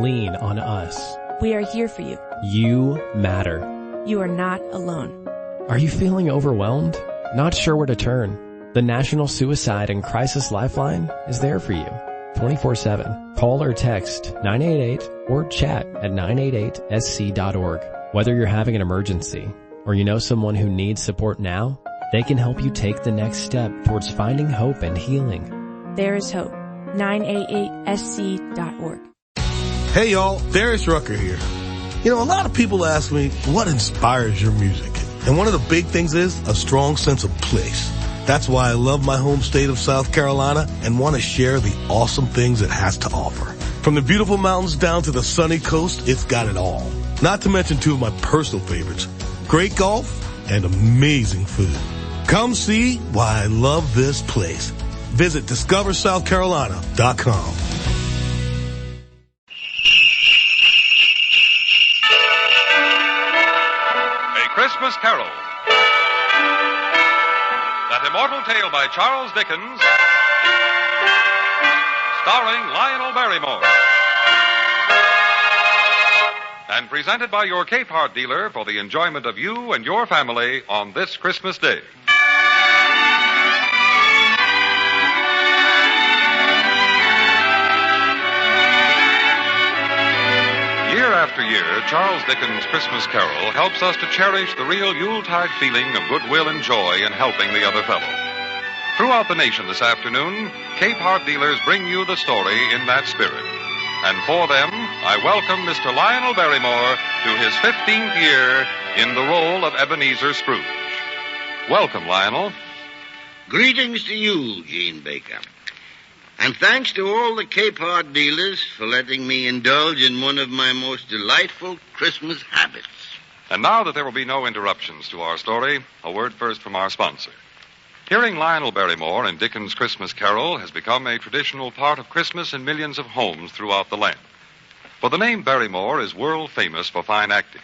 Lean on us. We are here for you. You matter. You are not alone. Are you feeling overwhelmed? Not sure where to turn? The National Suicide and Crisis Lifeline is there for you 24/7. Call or text 988 or chat at 988sc.org. Whether you're having an emergency or you know someone who needs support now, they can help you take the next step towards finding hope and healing. There is hope. 988sc.org. Hey y'all, Darius Rucker here. You know, a lot of people ask me, what inspires your music? And one of the big things is a strong sense of place. That's why I love my home state of South Carolina and want to share the awesome things it has to offer. From the beautiful mountains down to the sunny coast, it's got it all. Not to mention two of my personal favorites, great golf and amazing food. Come see why I love this place. Visit discoversouthcarolina.com. Christmas Carol. That immortal tale by Charles Dickens, starring Lionel Barrymore. And presented by your Cape Heart dealer for the enjoyment of you and your family on this Christmas Day. Year after year, Charles Dickens' Christmas Carol helps us to cherish the real Yuletide feeling of goodwill and joy in helping the other fellow. Throughout the nation this afternoon, Cape Heart dealers bring you the story in that spirit. And for them, I welcome Mr. Lionel Barrymore to his 15th year in the role of Ebenezer Scrooge. Welcome, Lionel. Greetings to you, Gene Baker. And thanks to all the Cape Heart dealers for letting me indulge in one of my most delightful Christmas habits. And now that there will be no interruptions to our story, a word first from our sponsor. Hearing Lionel Barrymore in Dickens' Christmas Carol has become a traditional part of Christmas in millions of homes throughout the land. For the name Barrymore is world famous for fine acting,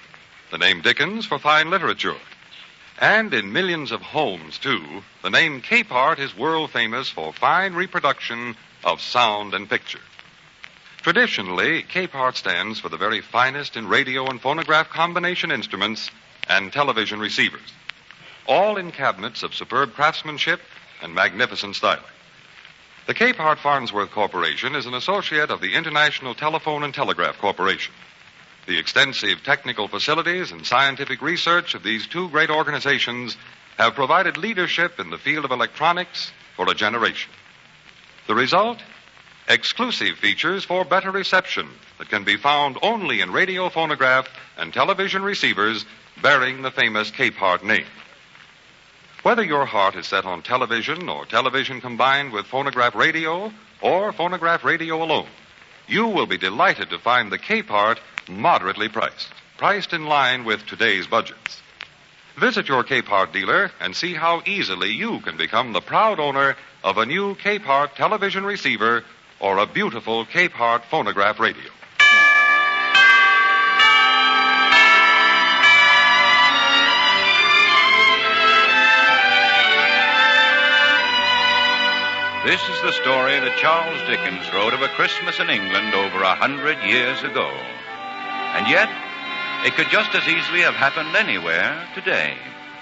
the name Dickens for fine literature. And in millions of homes, too, the name Cape Heart is world famous for fine reproduction of sound and picture. Traditionally, Cape Heart stands for the very finest in radio and phonograph combination instruments and television receivers, all in cabinets of superb craftsmanship and magnificent styling. The Cape Heart Farnsworth Corporation is an associate of the International Telephone and Telegraph Corporation. The extensive technical facilities and scientific research of these two great organizations have provided leadership in the field of electronics for a generation. The result? Exclusive features for better reception that can be found only in radio, phonograph, and television receivers bearing the famous Cape Heart name. Whether your heart is set on television or television combined with phonograph radio or phonograph radio alone, you will be delighted to find the Cape Heart moderately priced in line with today's budgets. Visit your Cape Heart dealer and see how easily you can become the proud owner of a new Cape Heart television receiver or a beautiful Cape Heart phonograph radio. This is the story that Charles Dickens wrote of a Christmas in England over 100 years ago. And yet, it could just as easily have happened anywhere today.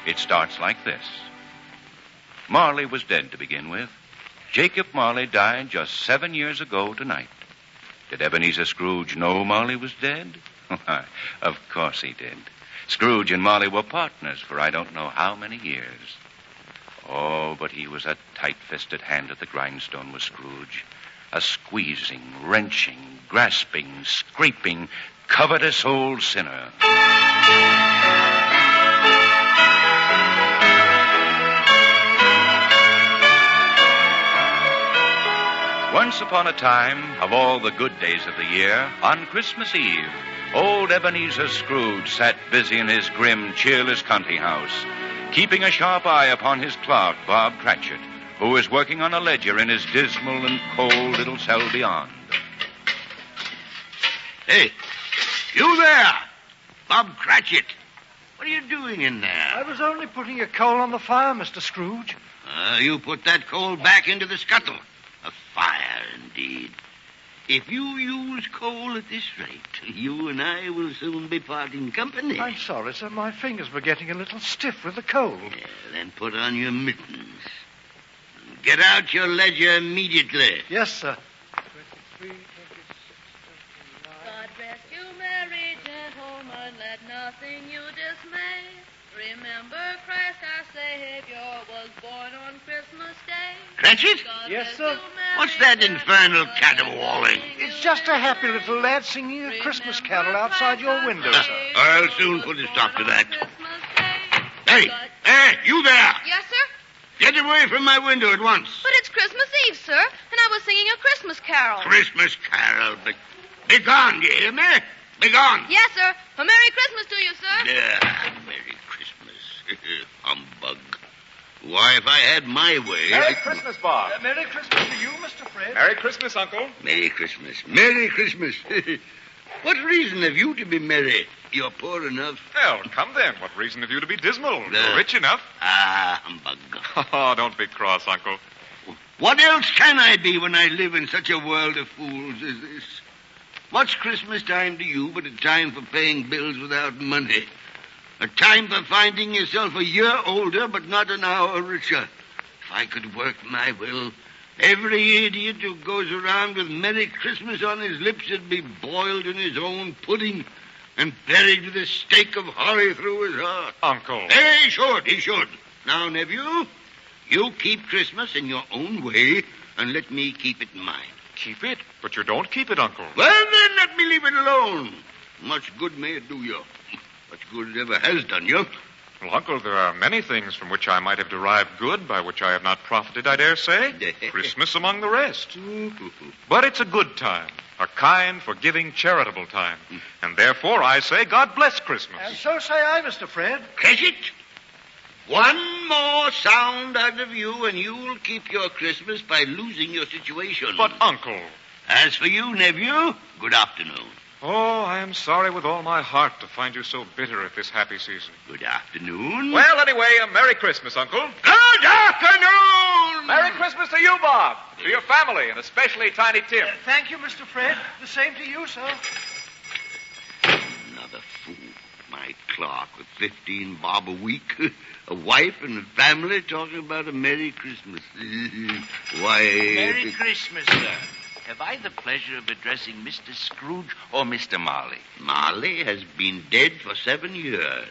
It starts like this. Marley was dead to begin with. Jacob Marley died just 7 years ago tonight. Did Ebenezer Scrooge know Marley was dead? Of course he did. Scrooge and Marley were partners for I don't know how many years. Oh, but he was a tight-fisted hand at the grindstone, was Scrooge. A squeezing, wrenching, grasping, scraping, covetous old sinner. Once upon a time, of all the good days of the year, on Christmas Eve, old Ebenezer Scrooge sat busy in his grim, cheerless country house, keeping a sharp eye upon his clerk, Bob Cratchit, who was working on a ledger in his dismal and cold little cell beyond. Hey, you there, Bob Cratchit. What are you doing in there? I was only putting a coal on the fire, Mr. Scrooge. You put that coal back into the scuttle. A fire, indeed. if you use coal at this rate, you and I will soon be parting company. I'm sorry, sir. My fingers were getting a little stiff with the cold. Yeah, then put on your mittens. Get out your ledger immediately. Yes, sir. 23, 26, 29. God rest you, merry gentlemen, let nothing you dismay. Remember Christ our Savior was born on Christmas Day. Cratchit? God Yes, rest sir. you, merry What's that infernal gentlemen, caterwauling? let It's nothing just a you happy dismay. little lad singing a Christmas Remember carol outside your Christ window, our sir. Savior I'll soon was put a born stop to on that. Christmas Day. Hey, God- hey, you there! Yes, sir? Get away from my window at once. But it's Christmas Eve, sir, and I was singing a Christmas carol. Christmas carol. Be gone, do you hear me? Be gone. Yes, sir. A Merry Christmas to you, sir. Yeah, Merry Christmas. Humbug. Why, if I had my way... Merry Christmas, Bob. Merry Christmas to you, Mr. Fred. Merry Christmas, Uncle. Merry Christmas. Merry Christmas. What reason have you to be merry? You're poor enough. Well, come then. What reason have you to be dismal? You're rich enough. Ah, humbug. Oh, don't be cross, Uncle. What else can I be when I live in such a world of fools as this? What's Christmas time to you but a time for paying bills without money? A time for finding yourself a year older but not an hour richer. If I could work my will, every idiot who goes around with Merry Christmas on his lips would be boiled in his own pudding and buried with a stake of holly through his heart. Uncle. He should. Now, nephew, you keep Christmas in your own way and let me keep it in mine. Keep it, but you don't keep it, Uncle. Well, then, let me leave it alone. Much good may it do you. Much good it ever has done you. Well, Uncle, there are many things from which I might have derived good, by which I have not profited, I dare say. Christmas among the rest. But it's a good time, a kind, forgiving, charitable time. And therefore, I say, God bless Christmas. And so say I, Mr. Fred. Cratchit, one more sound out of you, and you'll keep your Christmas by losing your situation. But, Uncle... As for you, nephew, good afternoon. Oh, I am sorry with all my heart to find you so bitter at this happy season. Good afternoon. Well, anyway, a Merry Christmas, Uncle. Good afternoon! Merry Christmas to you, Bob, to your family, and especially Tiny Tim. Thank you, Mr. Fred. The same to you, sir. Another fool. My clerk with 15 bob a week. A wife and a family talking about a Merry Christmas. Why... Merry Christmas, sir. Have I the pleasure of addressing Mr. Scrooge or Mr. Marley? Marley has been dead for 7 years.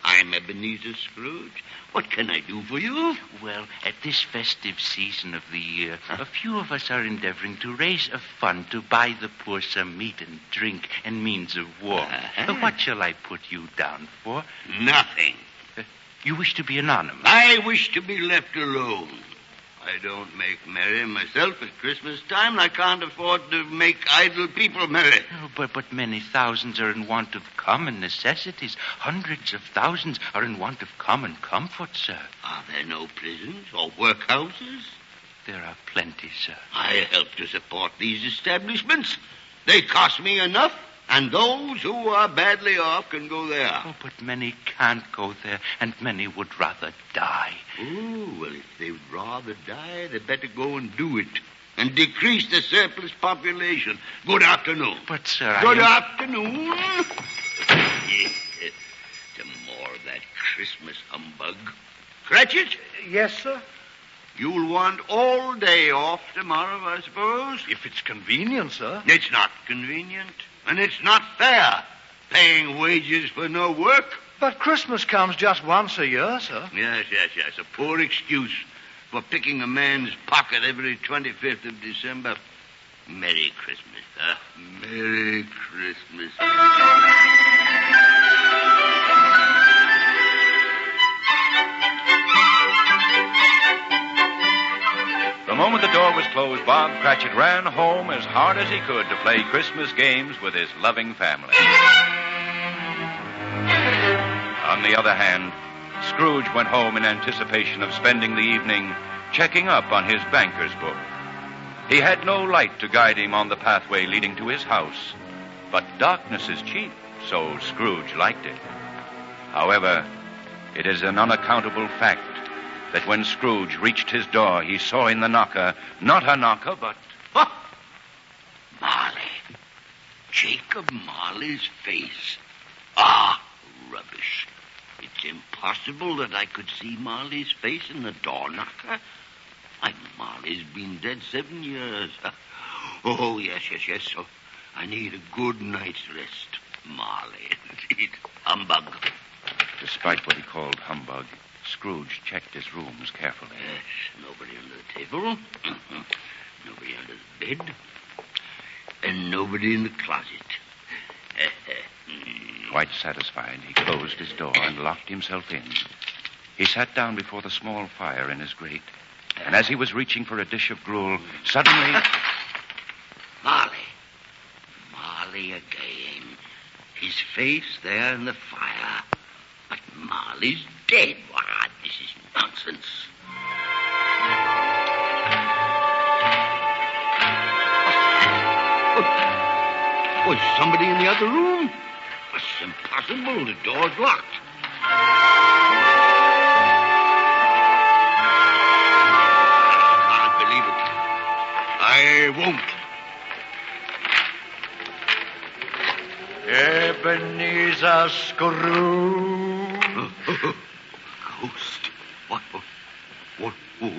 I'm Ebenezer Scrooge. What can I do for you? Well, at this festive season of the year, a few of us are endeavoring to raise a fund to buy the poor some meat and drink and means of warmth. What shall I put you down for? Nothing. You wish to be anonymous? I wish to be left alone. I don't make merry myself at Christmas time, and I can't afford to make idle people merry. Oh, but many thousands are in want of common necessities. Hundreds of thousands are in want of common comfort, sir. Are there no prisons or workhouses? There are plenty, sir. I help to support these establishments. They cost me enough, and those who are badly off can go there. Oh, but many can't go there, and many would rather die. Oh, well, if they would rather die, they better go and do it. And decrease the surplus population. Good afternoon. But, sir, Good afternoon. Some more of that Christmas humbug. Cratchit? Yes, sir. You'll want all day off tomorrow, I suppose? If it's convenient, sir. It's not convenient, and it's not fair, paying wages for no work. But Christmas comes just once a year, sir. Yes. A poor excuse for picking a man's pocket every 25th of December. Merry Christmas, sir. Merry Christmas. The moment the door was closed, Bob Cratchit ran home as hard as he could to play Christmas games with his loving family. On the other hand, Scrooge went home in anticipation of spending the evening checking up on his banker's book. He had no light to guide him on the pathway leading to his house, but darkness is cheap, so Scrooge liked it. However, it is an unaccountable fact that when Scrooge reached his door, he saw in the knocker, not a knocker, but... My Jacob Marley's face. Ah, rubbish. It's impossible that I could see Marley's face in the door knocker. Why, Marley's been dead 7 years. Oh, yes. So I need a good night's rest. Marley. Humbug. Despite what he called humbug, Scrooge checked his rooms carefully. Yes, nobody under the table. Nobody under the bed. And nobody in the closet. Quite satisfied, he closed his door and locked himself in. He sat down before the small fire in his grate, and as he was reaching for a dish of gruel, suddenly... Marley again. His face there in the fire. But Marley's dead. Why, this is nonsense. Was somebody in the other room? It's impossible. The door's locked. I can't believe it. I won't. Ebenezer Scrooge. Ghost.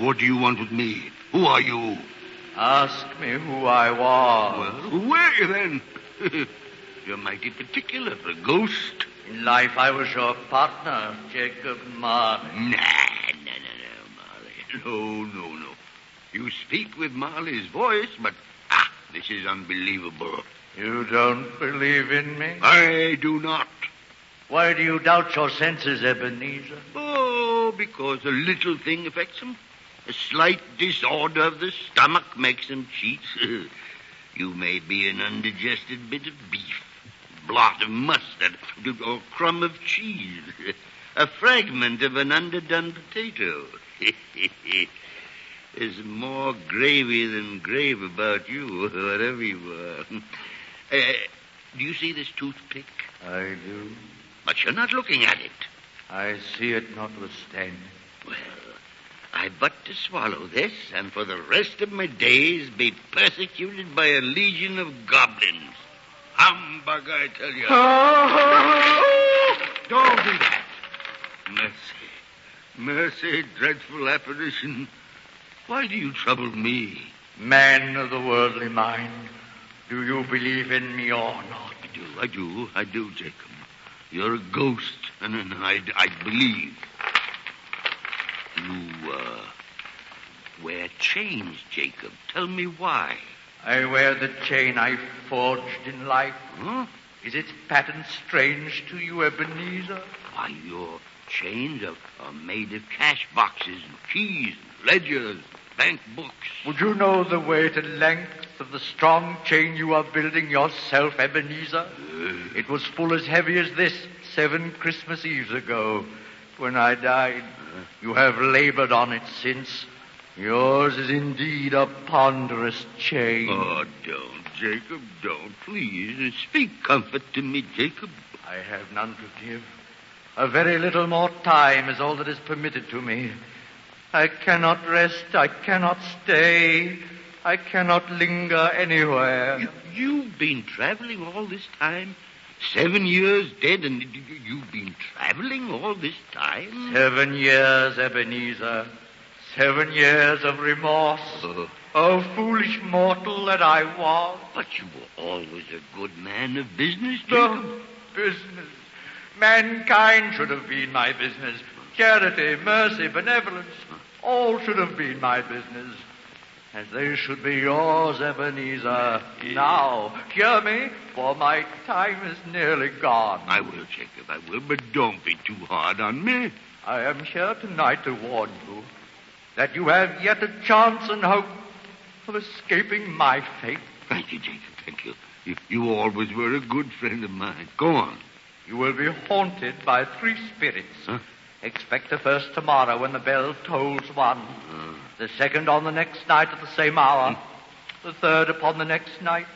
What do you want with me? Who are you? Ask me who I was. Well, who were you then? You're mighty particular for a ghost. In life, I was your partner, Jacob Marley. Nah, Marley. No. You speak with Marley's voice, but, this is unbelievable. You don't believe in me? I do not. Why do you doubt your senses, Ebenezer? Oh, because a little thing affects them. A slight disorder of the stomach makes them cheat. You may be an undigested bit of beef, blot of mustard, or crumb of cheese, a fragment of an underdone potato. There's more gravy than grave about you, whatever you are. Do you see this toothpick? I do. But you're not looking at it. I see it notwithstanding. Well, I've but to swallow this, and for the rest of my days be persecuted by a legion of goblins. Humbug, I tell you. Don't do that. Mercy, dreadful apparition. Why do you trouble me? Man of the worldly mind, do you believe in me or not? I do, Jacob. You're a ghost, and I believe. You, wear chains, Jacob. Tell me why. I wear the chain I forged in life. Huh? Is its pattern strange to you, Ebenezer? Why, your chains are made of cash boxes and keys and ledgers, bank books. Would you know the weight and length of the strong chain you are building yourself, Ebenezer? It was full as heavy as this 7 Christmas Eves ago when I died. You have labored on it since. Yours is indeed a ponderous chain. Oh, don't, Jacob, don't. Please, speak comfort to me, Jacob. I have none to give. A very little more time is all that is permitted to me. I cannot rest. I cannot stay. I cannot linger anywhere. You've been traveling all this time? 7 years dead, and you've been traveling all this time? 7 years, Ebenezer. 7 years of remorse. Oh, foolish mortal that I was. But you were always a good man of business, Jacob. No, business. Mankind should have been my business. Charity, mercy, benevolence, all should have been my business. And they should be yours, Ebenezer. Now, hear me, for my time is nearly gone. I will, Jacob, I will, but don't be too hard on me. I am here tonight to warn you that you have yet a chance and hope of escaping my fate. Thank you, Jacob, thank you. You always were a good friend of mine. Go on. You will be haunted by 3 spirits. Huh? Expect the first tomorrow when the bell tolls 1. The second on the next night at the same hour. The third upon the next night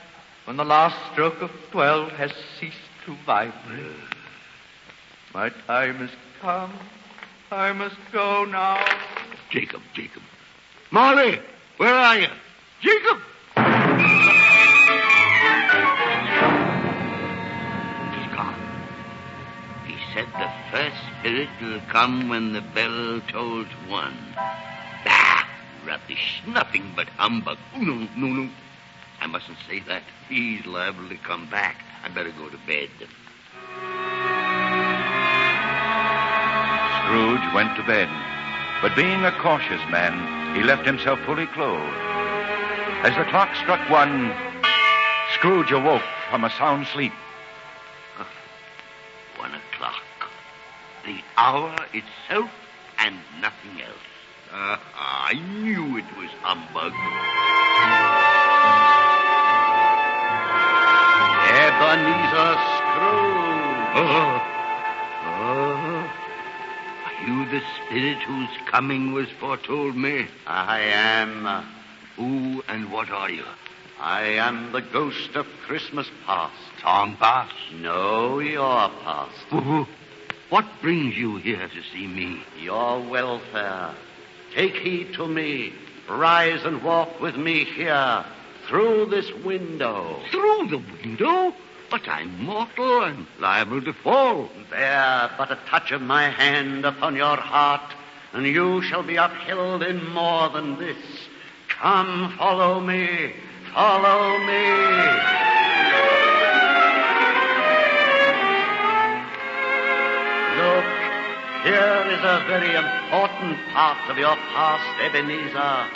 when the last stroke of 12 has ceased to vibrate. My time has come. I must go now. Jacob. Marley, where are you? Jacob! spirit will come when the bell tolls 1. Ah, rubbish. Nothing but humbug. No. I mustn't say that. He's liable to come back. I better go to bed. Scrooge went to bed, but being a cautious man, he left himself fully clothed. As the clock struck 1, Scrooge awoke from a sound sleep. 1 o'clock. The hour itself and nothing else. I knew it was humbug. Ebenezer Scrooge. Are you the spirit whose coming was foretold me? I am. Who and what are you? I am the ghost of Christmas past. Long past? No, your past. What brings you here to see me? Your welfare. Take heed to me. Rise and walk with me here, through this window. Through the window? But I'm mortal and liable to fall. There, but a touch of my hand upon your heart, and you shall be upheld in more than this. Come, follow me. Follow me. Look, here is a very important part of your past, Ebenezer.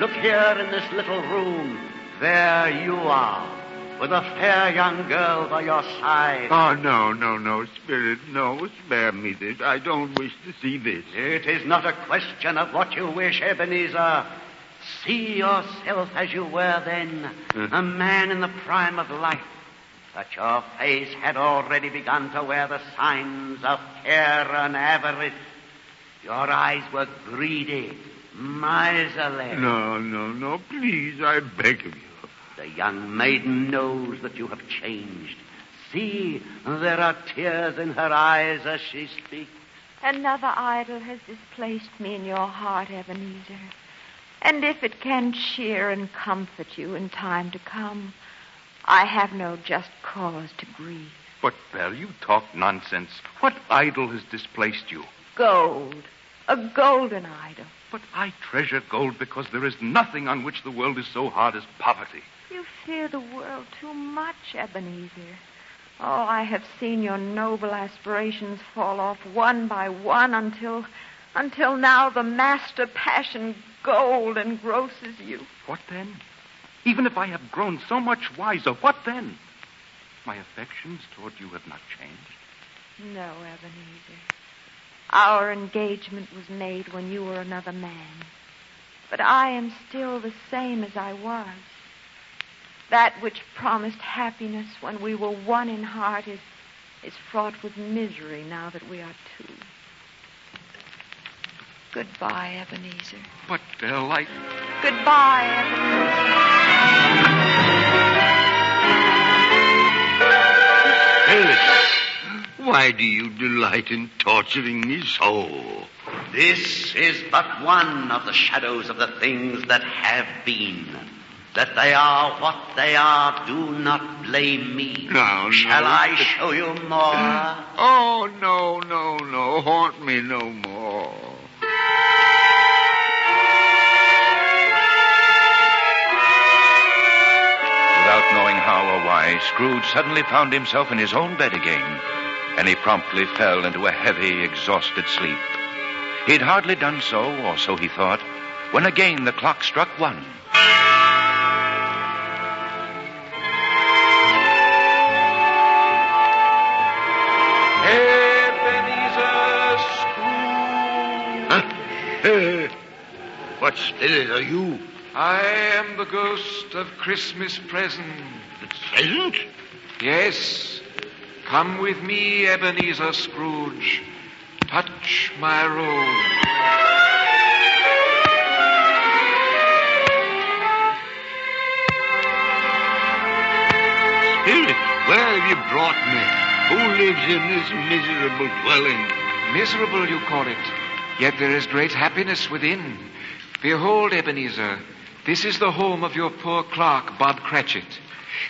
Look here in this little room. There you are, with a fair young girl by your side. Oh, no, Spirit, no. Spare me this. I don't wish to see this. It is not a question of what you wish, Ebenezer. See yourself as you were then, a man in the prime of life. But your face had already begun to wear the signs of care and avarice. Your eyes were greedy, miserly. No, please, I beg of you. The young maiden knows that you have changed. See, there are tears in her eyes as she speaks. Another idol has displaced me in your heart, Ebenezer. And if it can cheer and comfort you in time to come, I have no just cause to grieve. But, Belle, you talk nonsense. What idol has displaced you? Gold. A golden idol. But I treasure gold because there is nothing on which the world is so hard as poverty. You fear the world too much, Ebenezer. Oh, I have seen your noble aspirations fall off one by one until now the master passion gold engrosses you. What then? Even if I have grown so much wiser, what then? My affections toward you have not changed. No, Ebenezer. Our engagement was made when you were another man. But I am still the same as I was. That which promised happiness when we were one in heart is fraught with misery now that we are two. Goodbye, Ebenezer. But, Belle, Goodbye, Ebenezer. Why do you delight in torturing me so? This is but one of the shadows of the things that have been. That they are what they are, do not blame me. No. Shall I show you more? Oh, no. Haunt me no more. Without knowing how or why, Scrooge suddenly found himself in his own bed again, and he promptly fell into a heavy, exhausted sleep. He'd hardly done so, or so he thought, when again the clock struck 1. What spirit are you? I am the ghost of Christmas present. Present? Yes. Come with me, Ebenezer Scrooge. Touch my robe. Spirit, where have you brought me? Who lives in this miserable dwelling? Miserable, you call it. Yet there is great happiness within. Behold, Ebenezer, this is the home of your poor clerk, Bob Cratchit.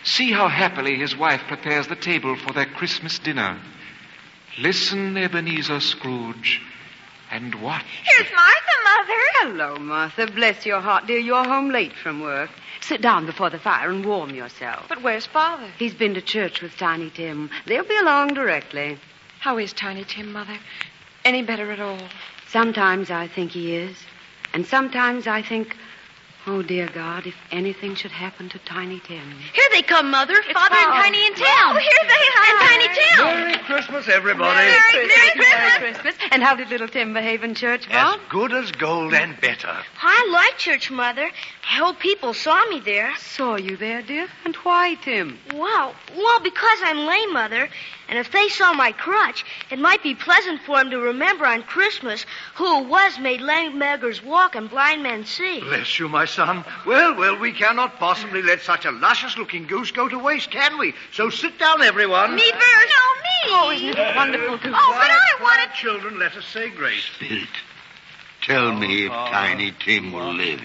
See how happily his wife prepares the table for their Christmas dinner. Listen, Ebenezer Scrooge, and watch. Here's Martha, Mother. Hello, Martha. Bless your heart, dear. You're home late from work. Sit down before the fire and warm yourself. But where's Father? He's been to church with Tiny Tim. They'll be along directly. How is Tiny Tim, Mother? Any better at all? Sometimes I think he is. And sometimes I think, oh, dear God, if anything should happen to Tiny Tim. Here they come, Mother. Father and Tiny and Tim. Oh, here they are. And Tiny Tim. Merry Christmas, everybody. Merry Christmas. And how did little Tim behave in church, Bob? As good as gold and better. I like church, Mother. I hope people saw me there. Saw you there, dear? And why, Tim? Well, because I'm lame, Mother. And if they saw my crutch, it might be pleasant for them to remember on Christmas who it was made lame beggars walk and blind men see. Bless you, my son. Well, we cannot possibly let such a luscious-looking goose go to waste, can we? So sit down, everyone. Me first. No, me. Oh, isn't it wonderful to... Oh, but I wanted... Children, let us say grace. Spirit, tell me if Tiny Tim will live.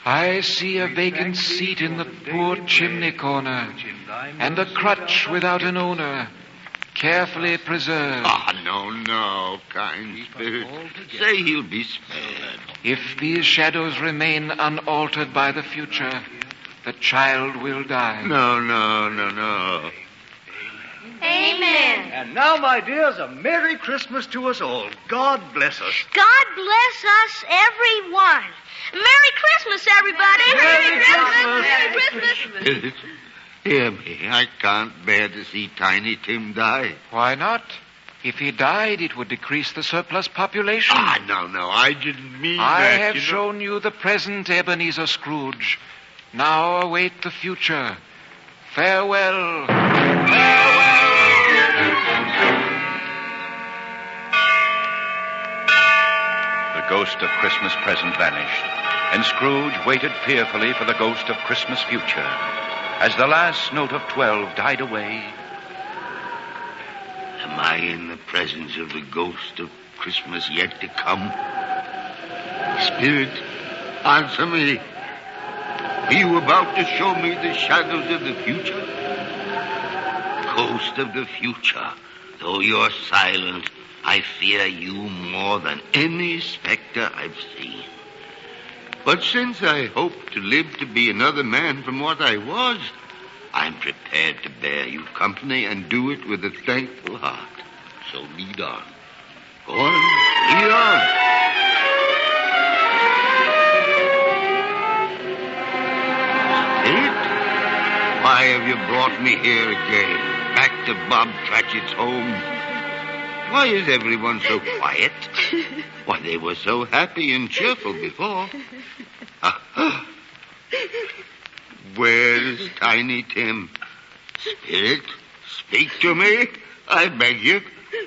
I see a vacant seat in the poor chimney corner, and a crutch without an owner, carefully preserved. No, kind Spirit. Say he'll be spared. If these shadows remain unaltered by the future, the child will die. No. Amen. And now, my dears, a Merry Christmas to us all. God bless us. God bless us, everyone. Merry Christmas, everybody. Merry Christmas. Spirit, hear me. I can't bear to see Tiny Tim die. Why not? If he died, it would decrease the surplus population. No, I didn't mean I that. have shown you the present, Ebenezer Scrooge. Now await the future. Farewell. The ghost of Christmas present vanished, and Scrooge waited fearfully for the ghost of Christmas future. As the last note of 12 died away... Am I in the presence of the ghost of Christmas yet to come? Spirit, answer me. Are you about to show me the shadows of the future? Ghost of the future, though you're silent, I fear you more than any specter I've seen. But since I hope to live to be another man from what I was, I'm prepared to bear you company and do it with a thankful heart. So lead on. Go on, lead on. Spirit, why have you brought me here again? Back to Bob Cratchit's home? Why is everyone so quiet? Why, they were so happy and cheerful before. Where is Tiny Tim? Spirit, speak to me. I beg you.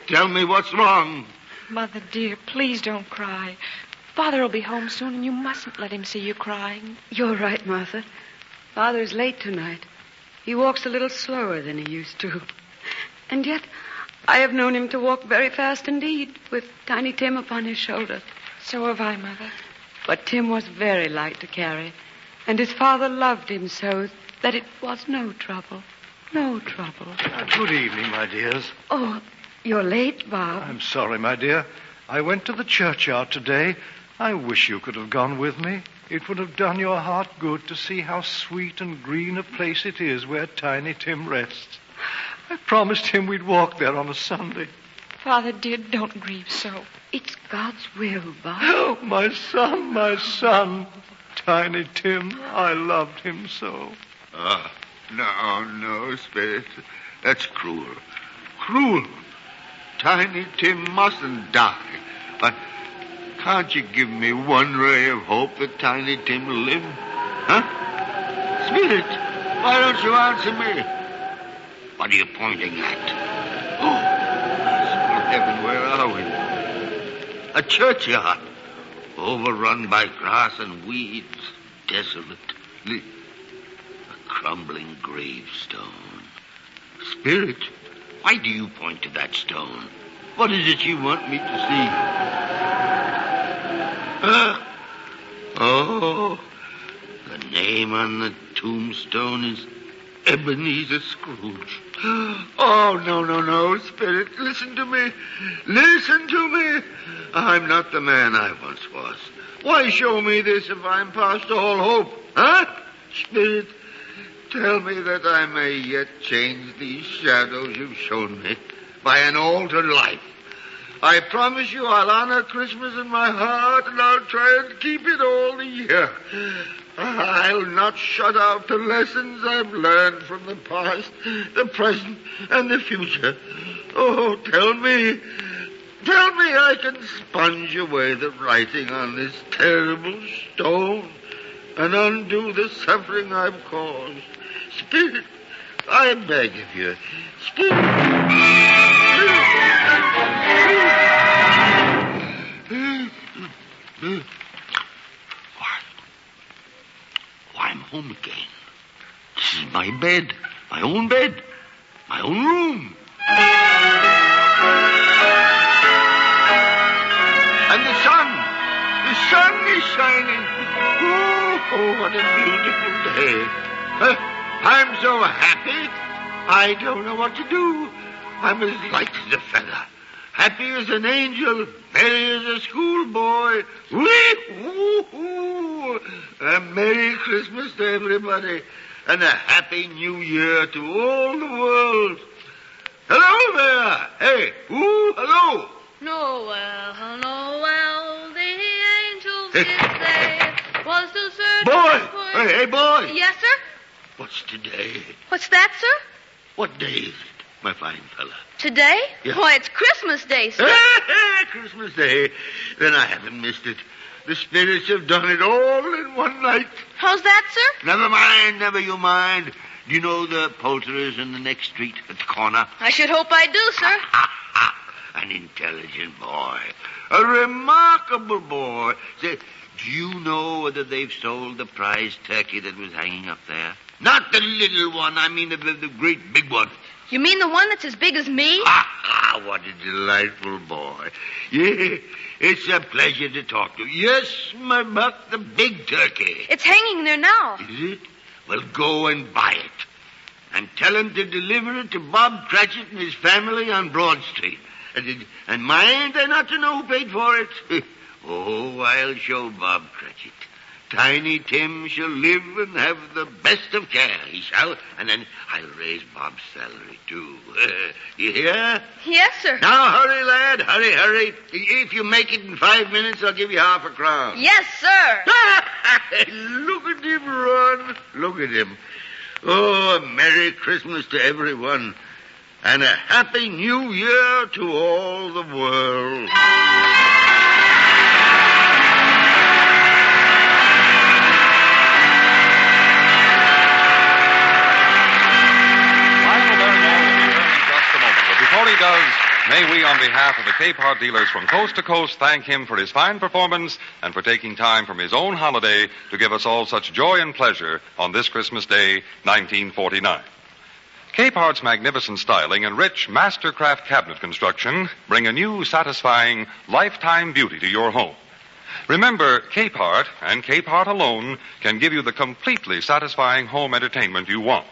Tell me what's wrong. Mother, dear, please don't cry. Father will be home soon, and you mustn't let him see you crying. You're right, Martha. Father's late tonight. He walks a little slower than he used to. And yet, I have known him to walk very fast indeed, with Tiny Tim upon his shoulder. So have I, Mother. But Tim was very light to carry, and his father loved him so that it was no trouble. No trouble. Good evening, my dears. Oh, you're late, Bob. I'm sorry, my dear. I went to the churchyard today. I wish you could have gone with me. It would have done your heart good to see how sweet and green a place it is where Tiny Tim rests. I promised him we'd walk there on a Sunday. Father, dear, don't grieve so. It's God's will, Bob. Oh, my son. Tiny Tim, I loved him so. No, Spirit. That's cruel. Cruel. Tiny Tim mustn't die. But can't you give me one ray of hope that Tiny Tim will live? Huh? Spirit, why don't you answer me? What are you pointing at? Oh, heaven, where are we? A churchyard, overrun by grass and weeds, desolate. A crumbling gravestone. Spirit, why do you point to that stone? What is it you want me to see? Oh, the name on the tombstone is Ebenezer Scrooge. Oh, no, Spirit. Listen to me. Listen to me. I'm not the man I once was. Why show me this if I'm past all hope? Huh? Spirit, tell me that I may yet change these shadows you've shown me by an altered life. I promise you I'll honor Christmas in my heart, and I'll try and keep it all the year. I'll not shut out the lessons I've learned from the past, the present, and the future. Oh, tell me I can sponge away the writing on this terrible stone and undo the suffering I've caused. Spirit, I beg of you. I'm home again. This is my bed, my own room. And the sun is shining. Oh, what a beautiful day. I'm so happy, I don't know what to do. I'm as light as a feather, happy as an angel, merry as a schoolboy. Woo-hoo! A Merry Christmas to everybody, and a Happy New Year to all the world. Hello there! Hey, hello! Noel, the angels did say was to search Boy! Hey, boy! Yes, sir? What's today? What's that, sir? What day is it, my fine fella? Today? Yeah. Why, it's Christmas Day, sir. Christmas Day. Then I haven't missed it. The spirits have done it all in one night. How's that, sir? Never you mind. Do you know the poulterers in the next street at the corner? I should hope I do, sir. An intelligent boy. A remarkable boy. Say, do you know whether they've sold the prize turkey that was hanging up there? Not the little one. I mean the great big one. You mean the one that's as big as me? What a delightful boy. Yeah, it's a pleasure to talk to you. Yes, my buck, the big turkey. It's hanging there now. Is it? Well, go and buy it. And tell him to deliver it to Bob Cratchit and his family on Broad Street. And mind, they're not to know who paid for it. Oh, I'll show Bob Cratchit. Tiny Tim shall live and have the best of care, he shall. And then I'll raise Bob's salary, too. You hear? Yes, sir. Now, hurry, lad. Hurry. If you make it in 5 minutes, I'll give you half a crown. Yes, sir. Look at him run. Look at him. Oh, a Merry Christmas to everyone. And a Happy New Year to all the world. Before he does, may we, on behalf of the Capehart dealers from coast to coast, thank him for his fine performance and for taking time from his own holiday to give us all such joy and pleasure on this Christmas Day, 1949. Capehart's magnificent styling and rich mastercraft cabinet construction bring a new, satisfying, lifetime beauty to your home. Remember, Capehart and Capehart alone can give you the completely satisfying home entertainment you want.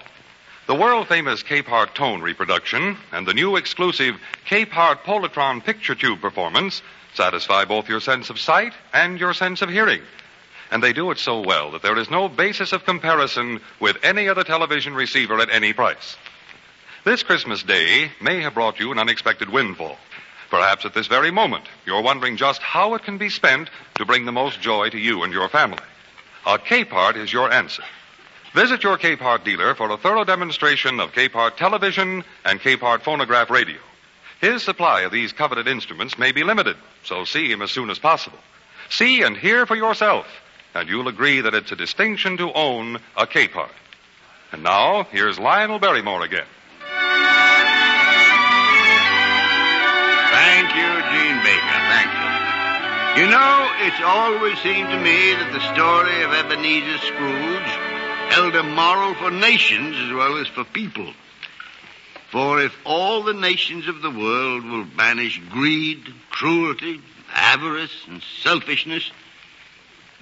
The world-famous Capehart tone reproduction and the new exclusive Capehart Polatron picture tube performance satisfy both your sense of sight and your sense of hearing. And they do it so well that there is no basis of comparison with any other television receiver at any price. This Christmas Day may have brought you an unexpected windfall. Perhaps at this very moment, you're wondering just how it can be spent to bring the most joy to you and your family. A Capehart is your answer. Visit your Capehart dealer for a thorough demonstration of Capehart television and Capehart phonograph radio. His supply of these coveted instruments may be limited, so see him as soon as possible. See and hear for yourself, and you'll agree that it's a distinction to own a Capehart. And now, here's Lionel Barrymore again. Thank you, Gene Baker, thank you. You know, it's always seemed to me that the story of Ebenezer Scrooge held a moral for nations as well as for people. For if all the nations of the world will banish greed, cruelty, avarice, and selfishness,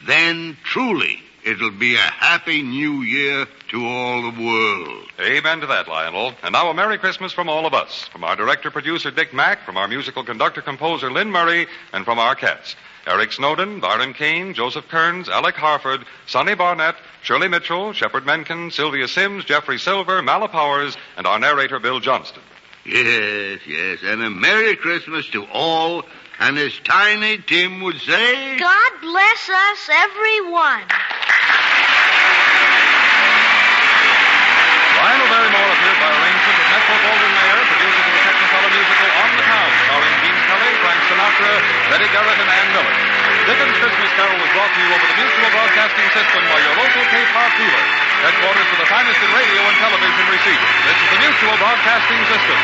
then truly it'll be a happy new year to all the world. Amen to that, Lionel. And now a Merry Christmas from all of us. From our director-producer, Dick Mack, from our musical conductor-composer, Lynn Murray, and from our cast. Eric Snowden, Byron Kane, Joseph Kearns, Alec Harford, Sonny Barnett, Shirley Mitchell, Shepard Menken, Sylvia Sims, Jeffrey Silver, Mala Powers, and our narrator, Bill Johnston. Yes, yes, and a Merry Christmas to all, and as Tiny Tim would say... God bless us, everyone. Lionel Barrymore appeared by arrangement of Metro Goldwyn Mayer, producers of the Technicolor musical On the Town, starring Gene Kelly, Frank Sinatra, Betty Garrett, and Ann Miller. Dickens' Christmas Carol was brought to you over the Mutual Broadcasting System by your local Cape Park dealer. Headquarters for the finest in radio and television receivers. This is the Mutual Broadcasting System.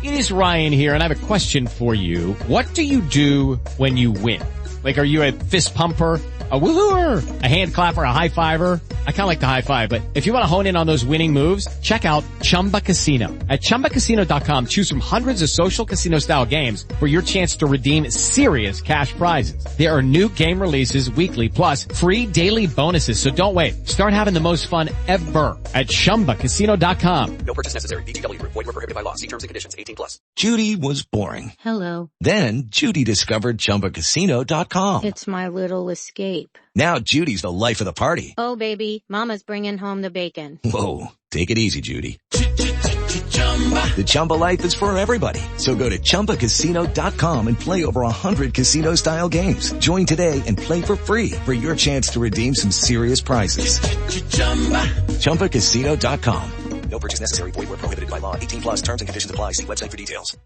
It is Ryan here, and I have a question for you. What do you do when you win? Like, are you a fist pumper, a woo-hooer, a hand clapper, a high fiver? I kind of like the high five, but if you want to hone in on those winning moves, check out Chumba Casino. At ChumbaCasino.com, choose from hundreds of social casino-style games for your chance to redeem serious cash prizes. There are new game releases weekly, plus free daily bonuses, so don't wait. Start having the most fun ever at ChumbaCasino.com. No purchase necessary. VGW Group. Void where prohibited by law. See terms and conditions. 18+. Judy was boring. Hello. Then Judy discovered ChumbaCasino.com. It's my little escape. Now Judy's the life of the party. Oh, baby, mama's bringing home the bacon. Whoa, take it easy, Judy. The Chumba life is for everybody. So go to ChumbaCasino.com and play over 100 casino-style games. Join today and play for free for your chance to redeem some serious prizes. ChumbaCasino.com. No purchase necessary. Void where prohibited by law. 18+. Terms and conditions apply. See website for details.